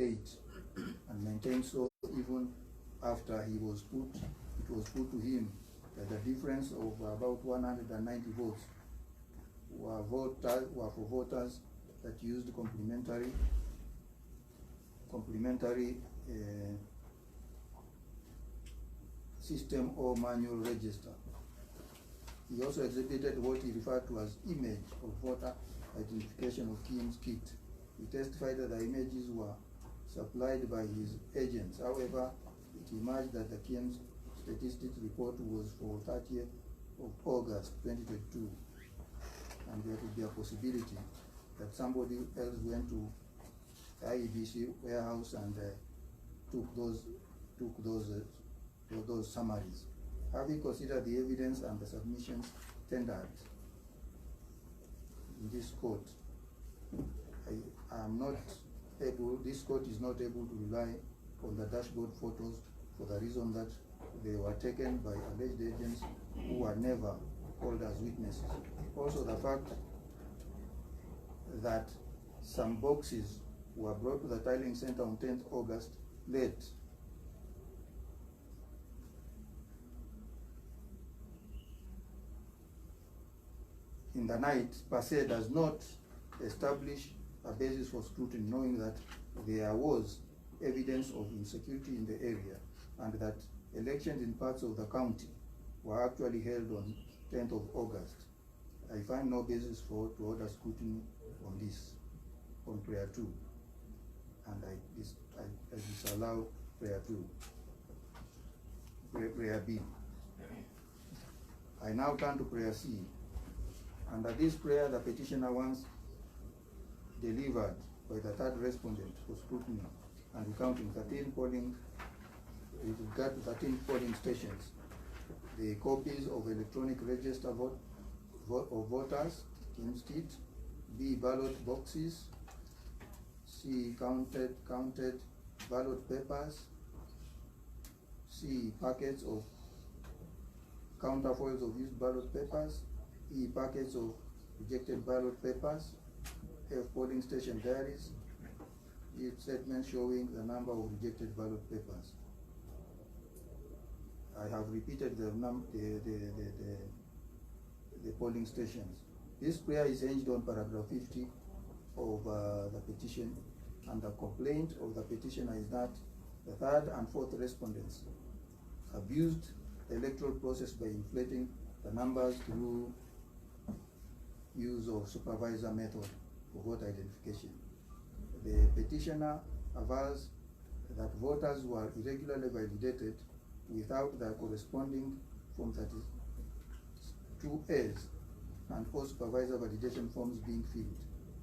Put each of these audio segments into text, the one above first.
8 and maintained so even after it was put to him that the difference of about 190 votes were for voters that used complementary system or manual register. He also exhibited what he referred to as image of voter identification of Kim's kit. He testified that the images were supplied by his agents. However, it emerged that the Kim's statistics report was for 30th of August 2022, and there could be a possibility that somebody else went to the IEBC warehouse and took those summaries. Having considered the evidence and the submissions tendered in this court, this court is not able to rely on the dashboard photos for the reason that they were taken by alleged agents who were never called as witnesses. Also, the fact that some boxes were brought to the tiling center on 10th August late in the night per se does not establish a basis for scrutiny, knowing that there was evidence of insecurity in the area and that elections in parts of the county were actually held on 10th of August. I find no basis to order scrutiny on this, on prayer 2, and I disallow prayer 2. Prayer B. I now turn to prayer C. Under this prayer, the petitioner wants delivered by the third respondent for scrutiny and recounting 13 polling stations, the copies of electronic register of voters, Kim's kit, B, ballot boxes, C, counted ballot papers, C, packets of counterfoils of used ballot papers, E, packets of rejected ballot papers, F, polling station diaries, E, statement showing the number of rejected ballot papers. I have repeated the polling stations. This prayer is hinged on paragraph 50 of the petition, and the complaint of the petitioner is that the third and fourth respondents abused the electoral process by inflating the numbers through use of supervisor method for voter identification. The petitioner avers that voters were irregularly validated without the corresponding Form 32As and all supervisor validation forms being filled.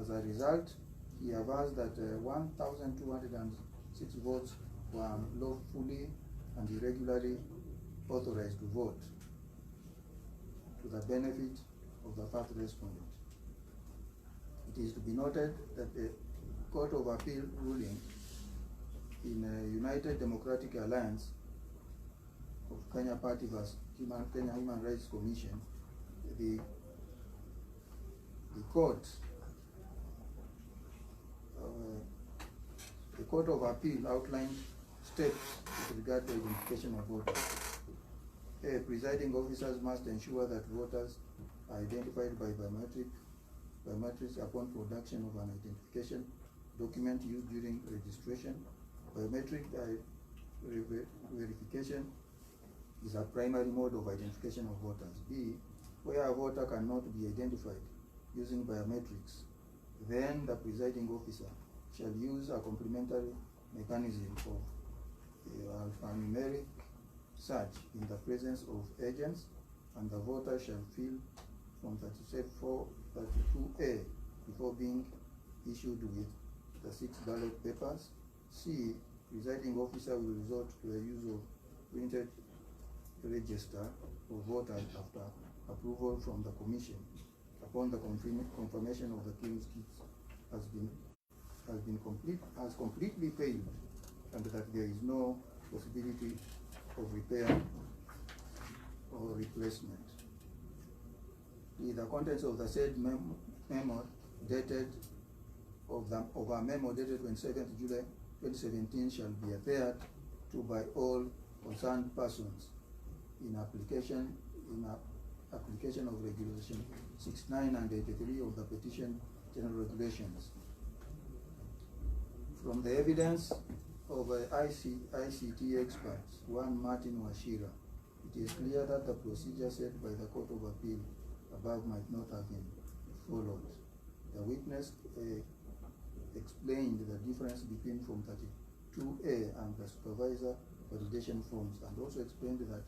As a result, he avers that 1,206 votes were unlawfully and irregularly authorized to vote to the benefit of the first respondent. It is to be noted that the Court of Appeal ruling in United Democratic Alliance of Kenya Party vs. Kenya Human Rights Commission, the Court of Appeal outlined steps with regard to identification of voters. Presiding officers must ensure that voters are identified by biometrics upon production of an identification document used during registration. Biometric verification is a primary mode of identification of voters. B, where a voter cannot be identified using biometrics, then the presiding officer shall use a complementary mechanism of alphanumeric search in the presence of agents, and the voter shall fill Form 32A before being issued with the 6 ballot papers. C, presiding officer will resort to the use of printed register of voters after approval from the commission upon the confirmation of the Kim's kits has completely failed, and that there is no possibility of repair or replacement. The contents of the said memo dated of a memo dated 27th July 2017 shall be adhered to by all concerned persons in application of Regulation 69 and 83 of the Petition General Regulations. From the evidence of ICT experts, one Martin WAJIR, it is clear that the procedure set by the Court of Appeal above might not have been followed. The witness explained the difference between Form 32A and the supervisor validation forms, and also explained that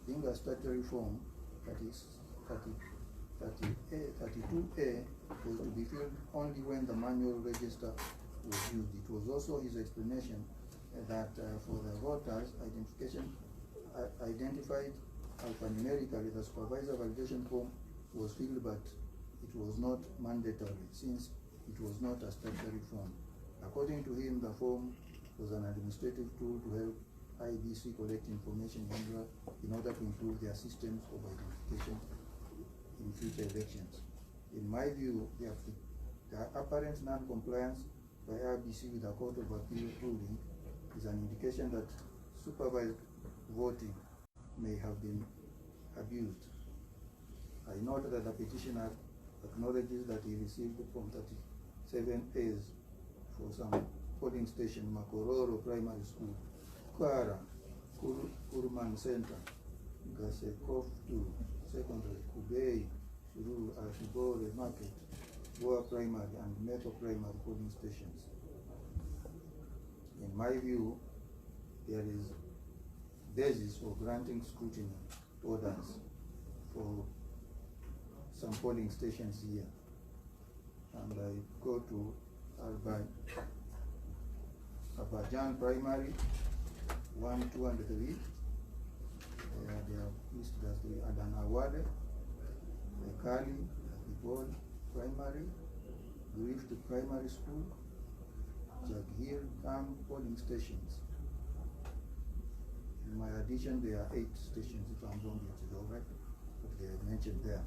being a statutory form, that is 32A was to be filled only when the manual register was used. It was also his explanation that for the voters, identification identified alphanumerically, the supervisor validation form was filled, but it was not mandatory since it was not a statutory form. According to him, the form was an administrative tool to help IBC collect information in order to improve their systems of identification in future elections. In my view, the apparent non-compliance by IBC with the Court of Appeal ruling is an indication that supervised voting may have been abused. I note that the petitioner acknowledges that he received Form 37As for some polling station, Makororo Primary School, Kwara, Kurman Center, Gasekov 2 Secondary, Kubei, Shuru, Ashibore Market, Boa Primary, and Meto Primary polling stations. In my view, there is basis for granting scrutiny orders for some polling stations here. And I go to Abajan Primary, 1, 2, and 3. They are listed as the Adan Awade, Kali, Board Primary, Rift Primary School, Jaghir Kam polling stations. In my addition, there are 8 stations, if I'm wrong, it is all right, but they are mentioned there.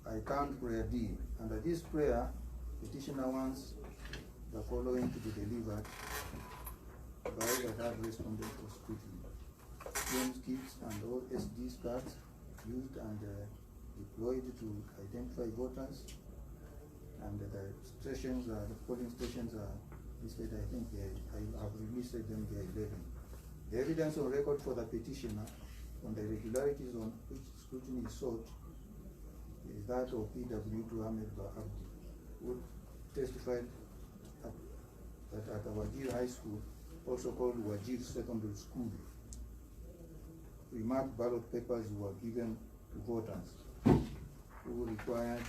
I count prayer D. Under this prayer, petitioner wants the following to be delivered by the third respondent for scrutiny: James kits and all SD cards used and deployed to identify voters, and the stations, the polling stations are listed. I think I have listed them. There are 11. The evidence on record for the petitioner on the irregularities on which scrutiny is sought is that of PW Ahmed Abdi, who testified that at the WAJIR High School, also called WAJIR Secondary School, remarked ballot papers were given to voters who required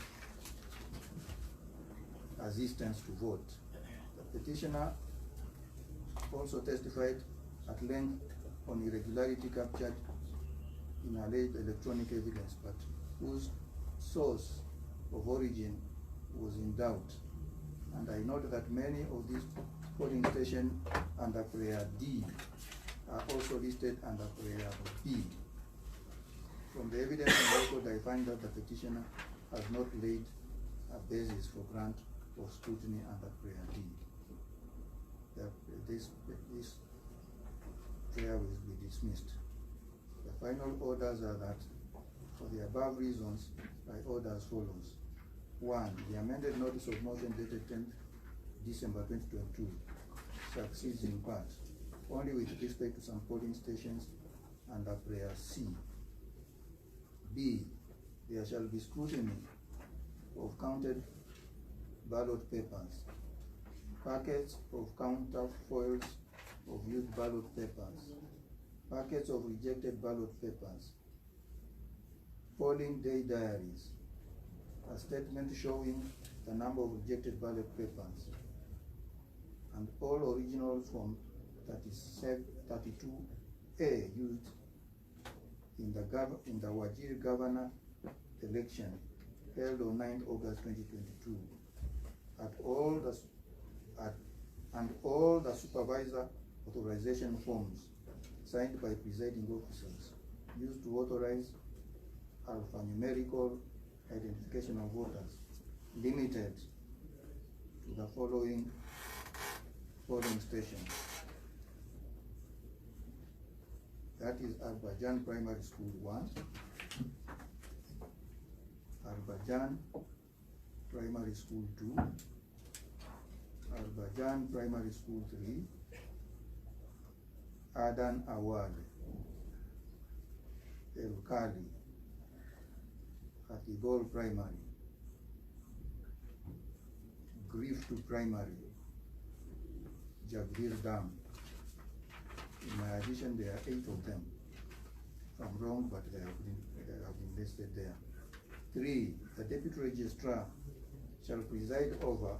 assistance to vote. The petitioner also testified at length on irregularity captured in alleged electronic evidence, but whose source of origin was in doubt. And I note that many of these polling stations under prayer D are also listed under prayer B. From the evidence and record, I find that the petitioner has not laid a basis for grant of scrutiny under prayer D. This prayer will be dismissed. The final orders are that, for the above reasons, I order as follows. 1. The amended notice of motion dated 10th December 2022 succeeds in part, only with respect to some polling stations under prayer C. B. There shall be scrutiny of counted ballot papers, packets of counterfoils of used ballot papers, packets of rejected ballot papers, polling day diaries, a statement showing the number of rejected ballot papers, and all originals from 32A used in the WAJIR governor election held on 9th August 2022. And all the supervisor authorization forms signed by presiding officers used to authorize alphanumerical identification of voters, limited to the following polling stations. That is Arbajan Primary School 1, Arbajan Primary School 2, Arbajan Primary School 3, Adan Awad, El Kali, Hatibol Primary, Griftu Primary, Jagir Dam. In my addition, there are 8 of them. If I'm wrong, but they have been listed there. 3, the Deputy Registrar shall preside over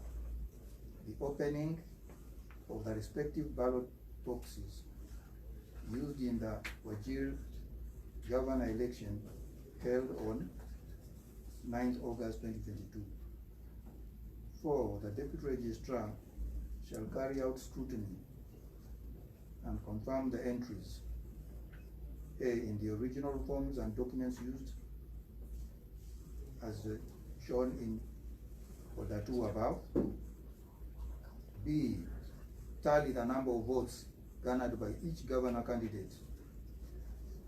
the opening of the respective ballot boxes used in the WAJIR governor election held on 9th August 2022. 4, the Deputy Registrar shall carry out scrutiny and confirm the entries A, in the original forms and documents used as shown in Order 2 above. B, tally the number of votes garnered by each governor candidate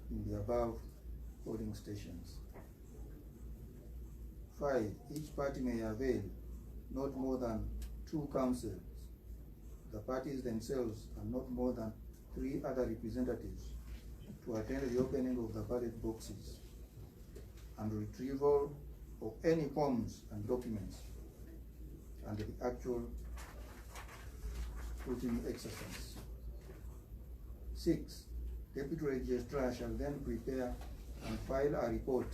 in the above polling stations. 5, each party may avail not more than 2 councils, the parties themselves, and not more than 3 other representatives to attend the opening of the ballot boxes and retrieval of any forms and documents and the actual scrutiny exercise. 6, Deputy Registrar shall then prepare and file a report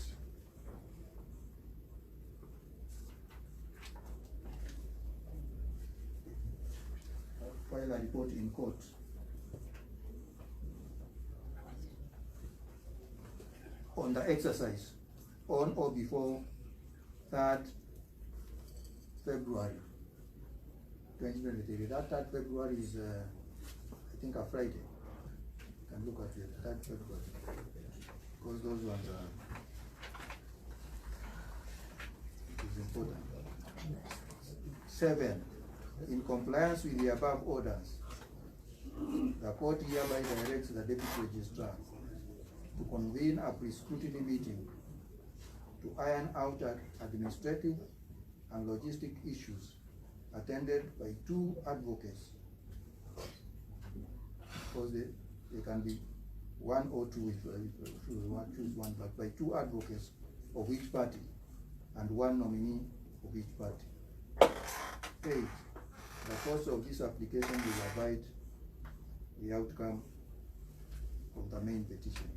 in court on the exercise on or before 3rd February 2023. That 3rd February is, I think, a Friday. You can look at it, 3rd February, because those ones are, it is important. 7, in compliance with the above orders, the court hereby directs the Deputy Registrar to convene a pre-scrutiny meeting to iron out administrative and logistic issues attended by 2 advocates, because they can be 1 or 2 if you want to choose one, but by 2 advocates of each party and 1 nominee of each party. 8, the course of this application will abide the outcome of the main petition.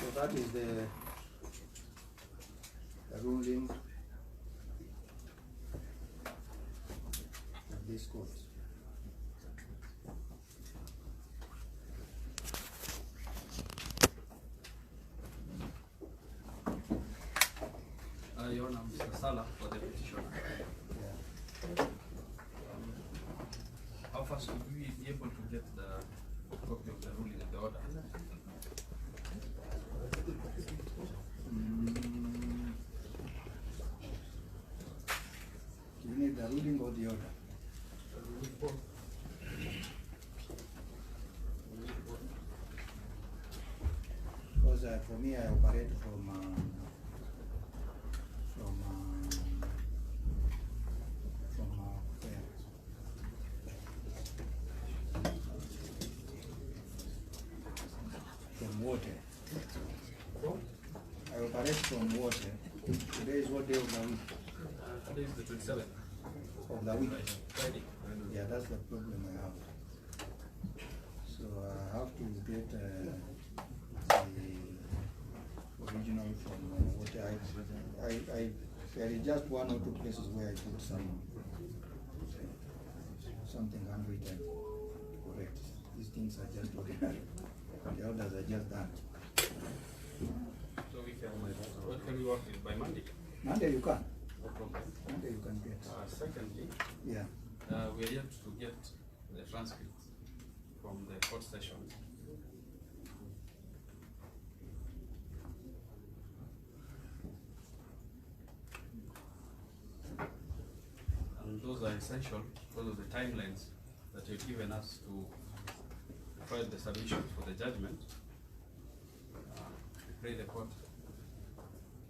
So that is the ruling of this court. Your name is Sala for the petitioner. Yeah. How fast would we be able to get the copy of the ruling and the order? Do you need the ruling or the order? Because for me, I operate from water. I operate from water. Today is what day of the week? Today is the 27th. Of the week? Friday. Yeah, that's the problem I have. So I have to get the original from water. There is just 1 or 2 places where I put something handwritten correct. These things are just ordinary. The others are just that. So we can, what can we work with by Monday? Monday you can. No problem. Monday you can get. Secondly, Yeah. we are yet to get the transcripts session. And those are essential because of the timelines that you've given us to file the submissions for the judgment. We pray the court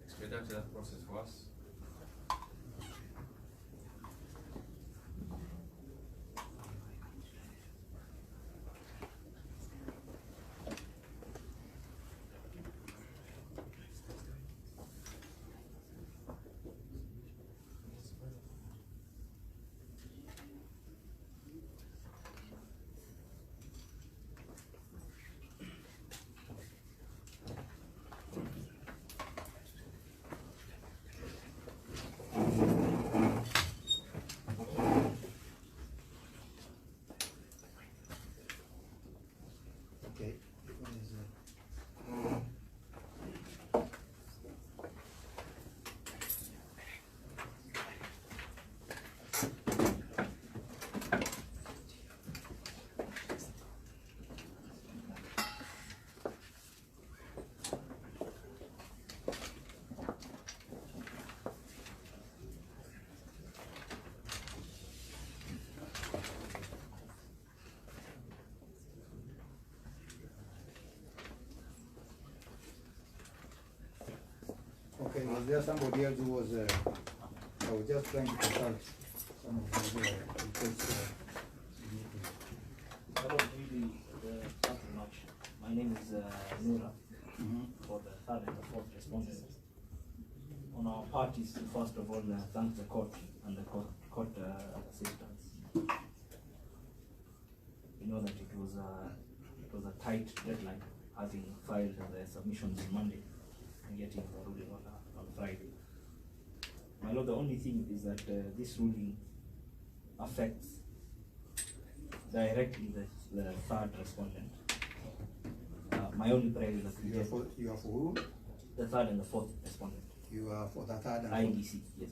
expedite that process for us. Okay. What is it? Okay, was there somebody else who was, I was just trying to consult some of these requests. I don't really talk much. My name is Nura, for the third and the fourth respondents. On our part is to first of all thank the court and the court assistance. We know that it was a tight deadline, having filed the submissions on Monday and getting the ruling on Friday. My lord, the only thing is that this ruling affects directly the third respondent. My only prayer is that we You are for who? the third and the fourth respondent. You are for the third and fourth? IDC, yes.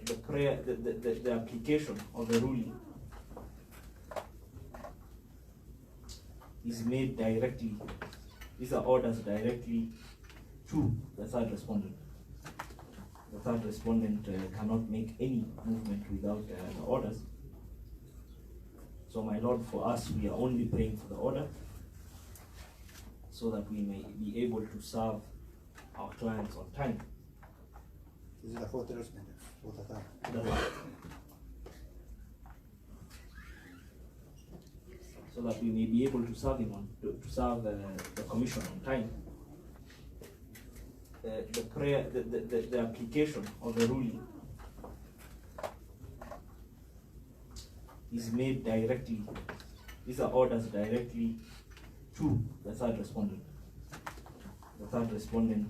The prayer, the application of the ruling is made directly. These are orders directly to the third respondent. The third respondent cannot make any movement without the orders. So, my lord, for us, we are only praying for the order so that we may be able to serve our clients on time. This is the fourth respondent, or the third? The third. So that we may be able to serve him to serve the commission on time. The prayer, the application of the ruling is made directly. These are orders directly to the third respondent. The third respondent